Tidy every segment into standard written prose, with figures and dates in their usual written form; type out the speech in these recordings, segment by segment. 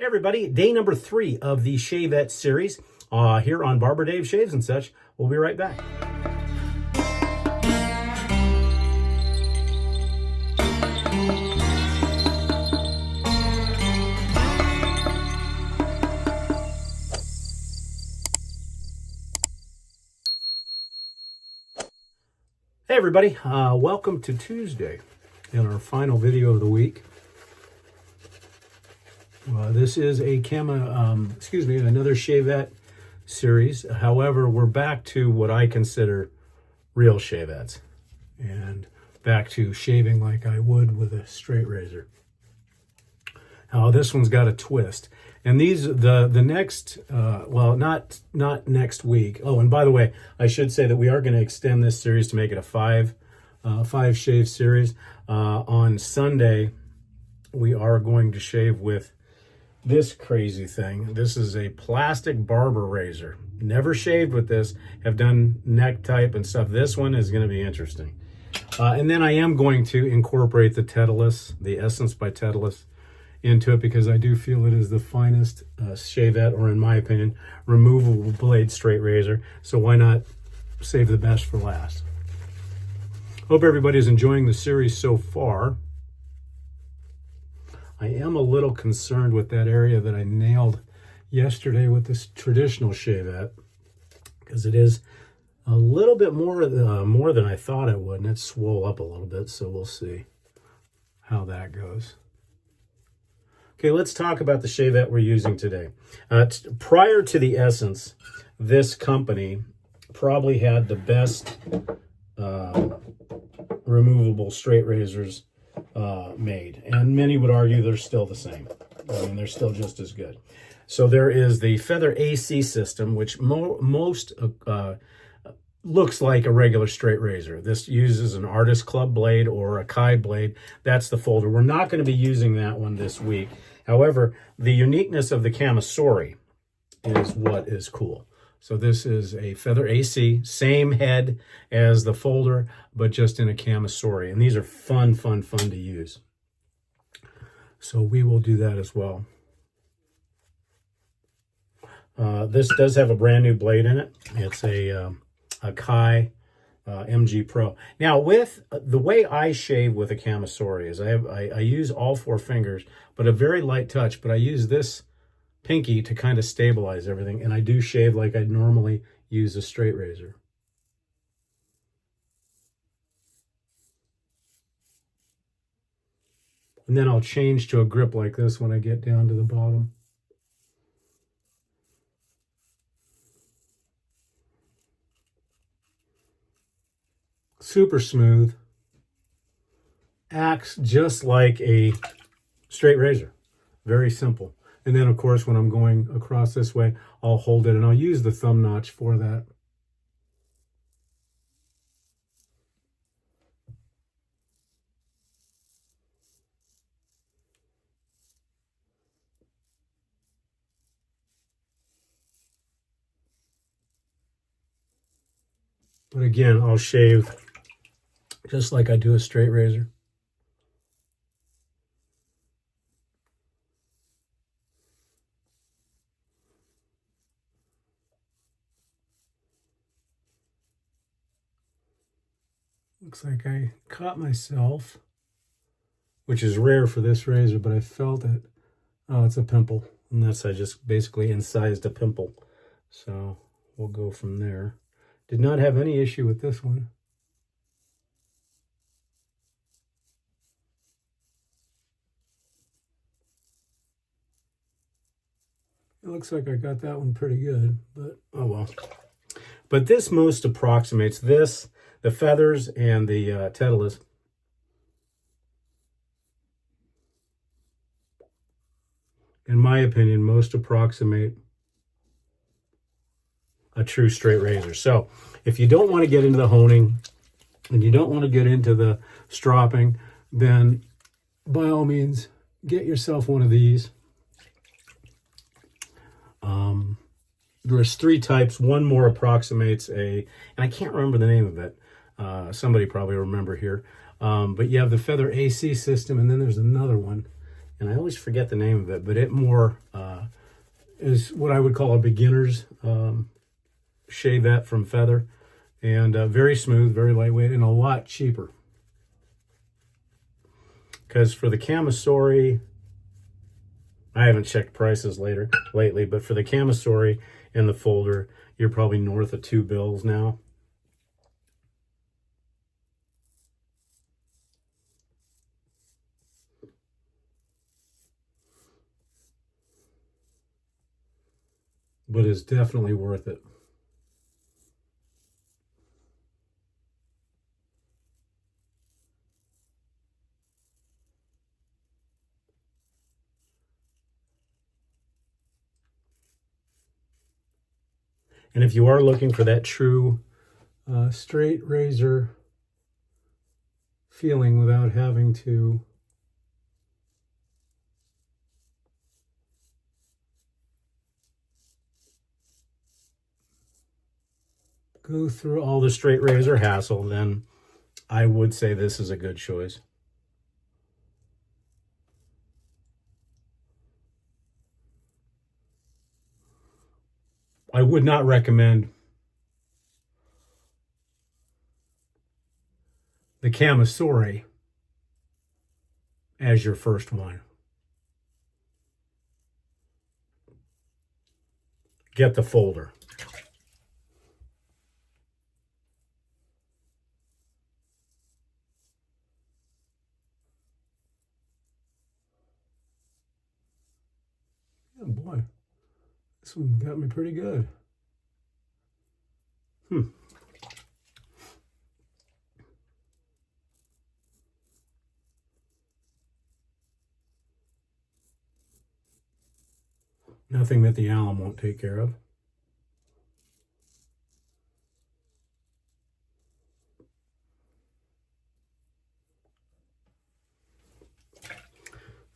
Hey everybody, day number 3 of the Shavette series here on Barber Dave Shaves and Such. We'll be right back. Hey everybody, welcome to Tuesday in our final video of the week. This is a another Shavette series. However, we're back to what I consider real shavettes and back to shaving like I would with a straight razor. This one's got a twist. And these, the next, not next week. Oh, and by the way, I should say that we are going to extend this series to make it a five shave series. On Sunday, we are going to shave with this crazy thing. This is a plastic barber razor. Never shaved with this. Have done neck type and stuff. This one is going to be interesting. And then I am going to incorporate the Titleist, the Essence by Titleist, into it because I do feel it is the finest shavette, or in my opinion, removable blade straight razor. So why not save the best for last? Hope everybody's enjoying the series so far. I am a little concerned with that area that I nailed yesterday with this traditional shavette, because it is a little bit more than I thought it would, and it swole up a little bit, so we'll see how that goes. Okay, let's talk about the shavette we're using today. Prior to the Essence, this company probably had the best removable straight razors made, and many would argue they're still the same. I mean, they're still just as good. So there is the Feather AC system, which most looks like a regular straight razor. This uses an Artist Club blade or a Kai blade. That's the folder. We're not going to be using that one this week. However, the uniqueness of the Camisori is what is cool. So this is a Feather AC, same head as the folder, but just in a Camisori. And these are fun to use. So we will do that as well. This does have a brand new blade in it. It's a Kai MG Pro. Now, with the way I shave with a Camisori is I use all 4 fingers, but a very light touch, but I use this pinky to kind of stabilize everything, and I do shave like I'd normally use a straight razor. And then I'll change to a grip like this when I get down to the bottom. Super smooth. Acts just like a straight razor. Very simple. And then, of course, when I'm going across this way, I'll hold it, and I'll use the thumb notch for that. But again, I'll shave just like I do a straight razor. Looks like I caught myself, which is rare for this razor, but I felt it. Oh, it's a pimple. And that's, I just basically incised a pimple. So we'll go from there. Did not have any issue with this one. It looks like I got that one pretty good, but oh well. But this most approximates this, the feathers, and the Titleist. In my opinion, most approximate a true straight razor. So if you don't want to get into the honing and you don't want to get into the stropping, then by all means, get yourself one of these. There's 3 types. One more approximates and I can't remember the name of it. Somebody probably remember here. But you have the Feather AC system, and then there's another one, and I always forget the name of it, but it more is what I would call a beginner's Shavette from Feather. And very smooth, very lightweight, and a lot cheaper. Because for the Camisori, I haven't checked prices lately, but for the Camisori and the folder, you're probably north of $2 now. But it's definitely worth it. And if you are looking for that true straight razor feeling without having to go through all the straight razor hassle, then I would say this is a good choice. I would not recommend the Camisori as your first one. Get the folder. Oh boy, this one got me pretty good. Nothing that the alum won't take care of.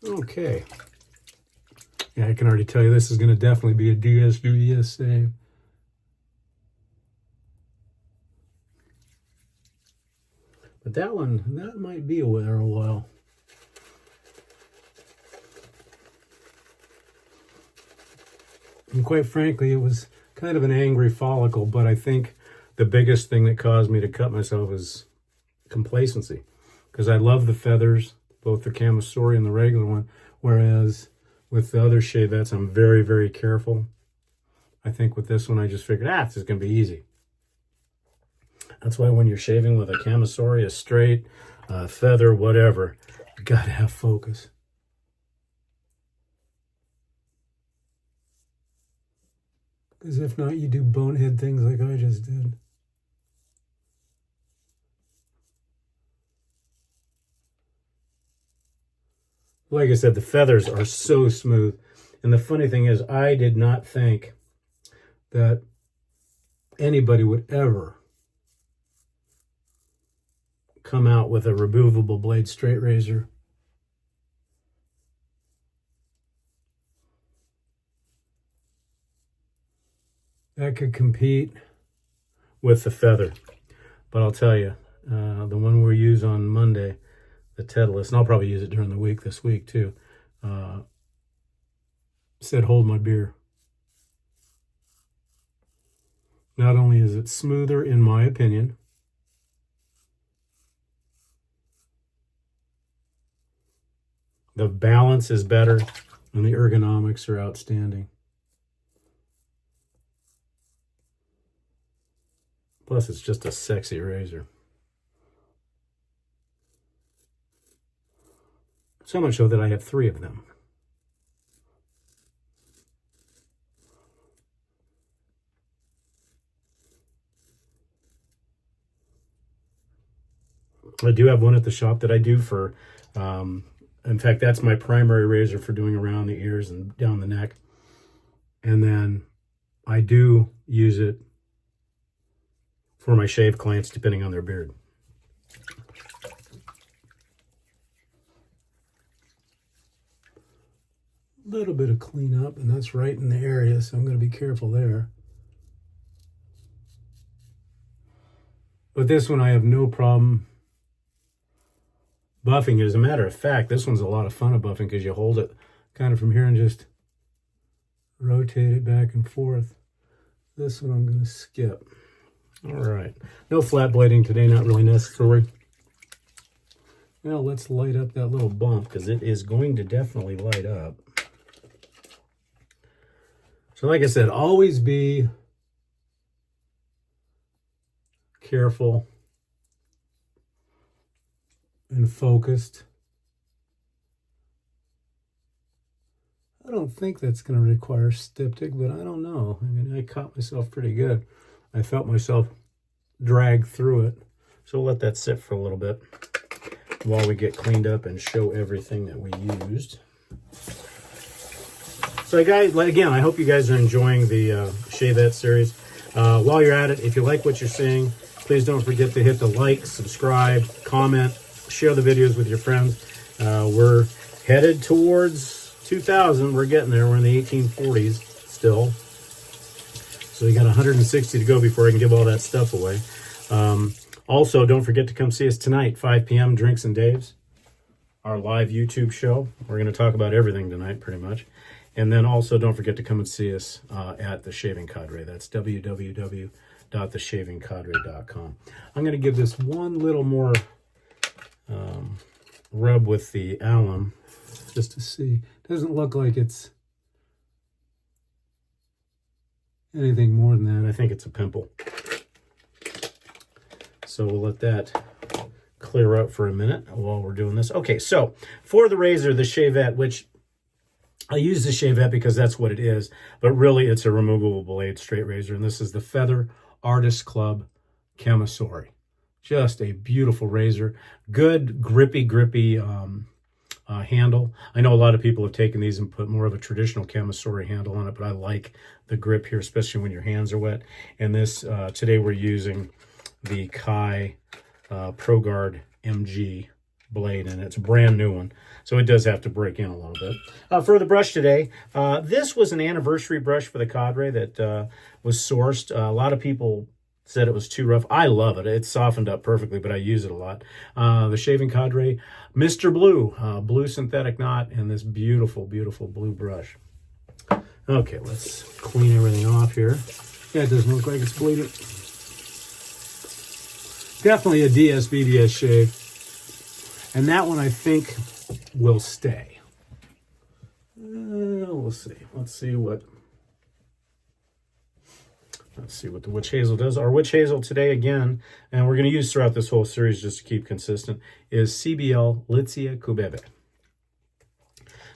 Okay. Yeah, I can already tell you this is going to definitely be a DS save. But that one, that might be there a while. And quite frankly, it was kind of an angry follicle, but I think the biggest thing that caused me to cut myself is complacency. Because I love the feathers, both the Camisori and the regular one, whereas with the other Shavettes, I'm very, very careful. I think with this one, I just figured, this is going to be easy. That's why when you're shaving with a Camisori, a straight, feather, whatever, you got to have focus. Because if not, you do bonehead things like I just did. Like I said, the feathers are so smooth. And the funny thing is, I did not think that anybody would ever come out with a removable blade straight razor. That could compete with the feather. But I'll tell you, the one we use on Monday, the Titleist, and I'll probably use it during the week this week too, said hold my beer. Not only is it smoother, in my opinion, the balance is better, and the ergonomics are outstanding. Plus, it's just a sexy razor. So much so that I have 3 of them. I do have one at the shop that I do for, in fact, that's my primary razor for doing around the ears and down the neck. And then I do use it for my shave clients, depending on their beard. A little bit of cleanup, and that's right in the area, so I'm going to be careful there. But this one I have no problem buffing. As a matter of fact, this one's a lot of fun of buffing because you hold it kind of from here and just rotate it back and forth. This one I'm going to skip. All right. No flat blading today, not really necessary. Now let's light up that little bump because it is going to definitely light up. So like I said, always be careful and focused. I don't think that's going to require styptic, but I don't know. I mean, I caught myself pretty good. I felt myself drag through it. So we'll let that sit for a little bit while we get cleaned up and show everything that we used. So guys, again, I hope you guys are enjoying the Shavette series. While you're at it, if you like what you're seeing, please don't forget to hit the like, subscribe, comment, share the videos with your friends. We're headed towards 2000. We're getting there. We're in the 1840s still. So you got 160 to go before I can give all that stuff away. Also, don't forget to come see us tonight, 5 p.m., Drinks and Dave's, our live YouTube show. We're going to talk about everything tonight, pretty much. And then also, don't forget to come and see us at The Shaving Cadre. That's www.theshavingcadre.com. I'm going to give this one little more rub with the alum, just to see. Doesn't look like it's anything more than that. I think it's a pimple. So we'll let that clear up for a minute while we're doing this. Okay, so for the razor, the Shavette, which I use the Shavette because that's what it is, but really it's a removable blade straight razor. And this is the Feather Artist Club Camisori. Just a beautiful razor. Good, grippy handle. I know a lot of people have taken these and put more of a traditional Camisori handle on it, but I like the grip here, especially when your hands are wet. And this, today we're using the Kai ProGuard MG blade, and it's a brand new one, so it does have to break in a little bit. For the brush today, this was an anniversary brush for the Cadre that was sourced. A lot of people said it was too rough. I love it. It's softened up perfectly, but I use it a lot. The Shaving Cadre Mr. Blue, blue synthetic knot, and this beautiful, beautiful blue brush. Okay, let's clean everything off here. Yeah, it doesn't look like it's bleeding. Definitely a DS-BDS shave. And that one I think will stay. We'll see. Let's see what the witch hazel does. Our witch hazel today, again, and we're going to use throughout this whole series just to keep consistent, is CBL Litzia Kubebe.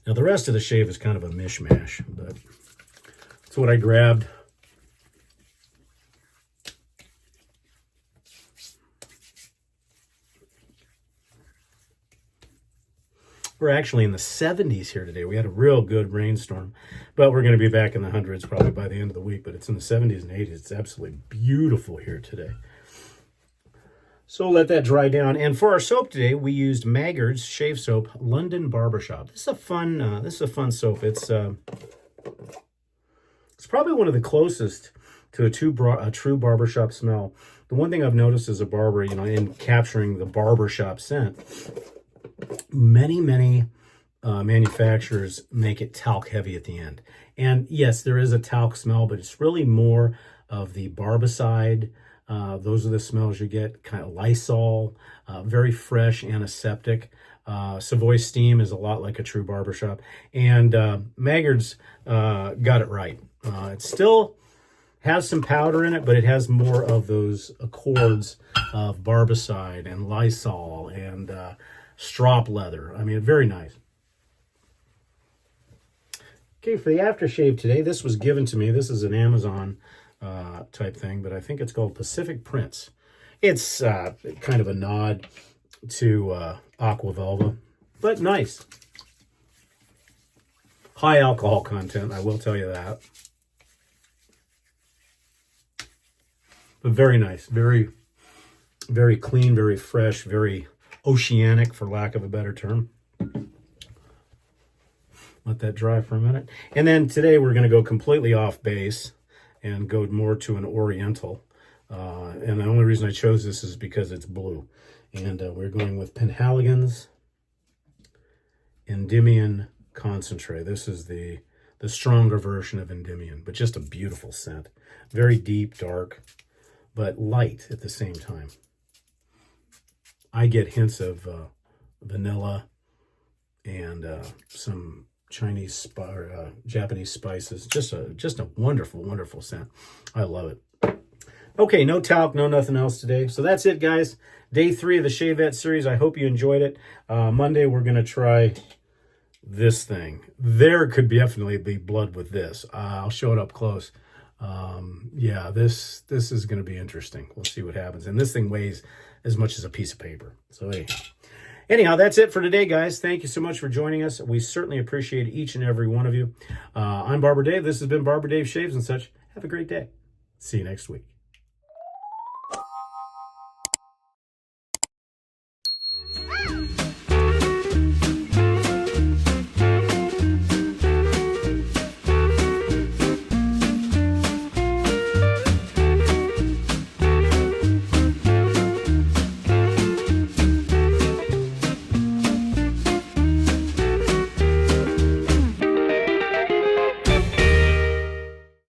Now the rest of the shave is kind of a mishmash, but that's what I grabbed. We're actually in the 70s here today. We had a real good rainstorm, but we're going to be back in the hundreds probably by the end of the week, but it's in the 70s and 80s. It's absolutely beautiful here today. So let that dry down. And for our soap today, we used Maggard's Shave Soap London Barbershop. This is a fun soap. It's probably one of the closest to a true barbershop smell. The one thing I've noticed as a barber, in capturing the barbershop scent, many manufacturers make it talc heavy at the end. And yes, there is a talc smell, but it's really more of the barbicide. Those are the smells you get, kind of Lysol, very fresh, antiseptic. Savoy Steam is a lot like a true barbershop. And Maggard's got it right. It still has some powder in it, but it has more of those accords of barbicide and Lysol and strop leather. I mean, very nice. Okay, for the aftershave today, this was given to me. This is an Amazon type thing, but I think it's called Pacific Prince. It's kind of a nod to Aqua Velva, but nice. High alcohol content, I will tell you that. But very nice, very, very clean, very fresh, very oceanic, for lack of a better term. Let that dry for a minute. And then today we're going to go completely off base and go more to an oriental. And the only reason I chose this is because it's blue. And we're going with Penhaligon's Endymion Concentrate. This is the the stronger version of Endymion, but just a beautiful scent. Very deep, dark, but light at the same time. I get hints of vanilla and some Chinese or Japanese spices. Just a wonderful, wonderful scent. I love it. Okay, no talc, no nothing else today. So that's it, guys. Day 3 of the Shavette series. I hope you enjoyed it. Monday, we're going to try this thing. There could definitely be blood with this. I'll show it up close. Yeah, this is going to be interesting. We'll see what happens. And this thing weighs as much as a piece of paper. So anyhow, that's it for today, guys. Thank you so much for joining us. We certainly appreciate each and every one of you. I'm Barber Dave. This has been Barber Dave Shaves and Such. Have a great day. See you next week.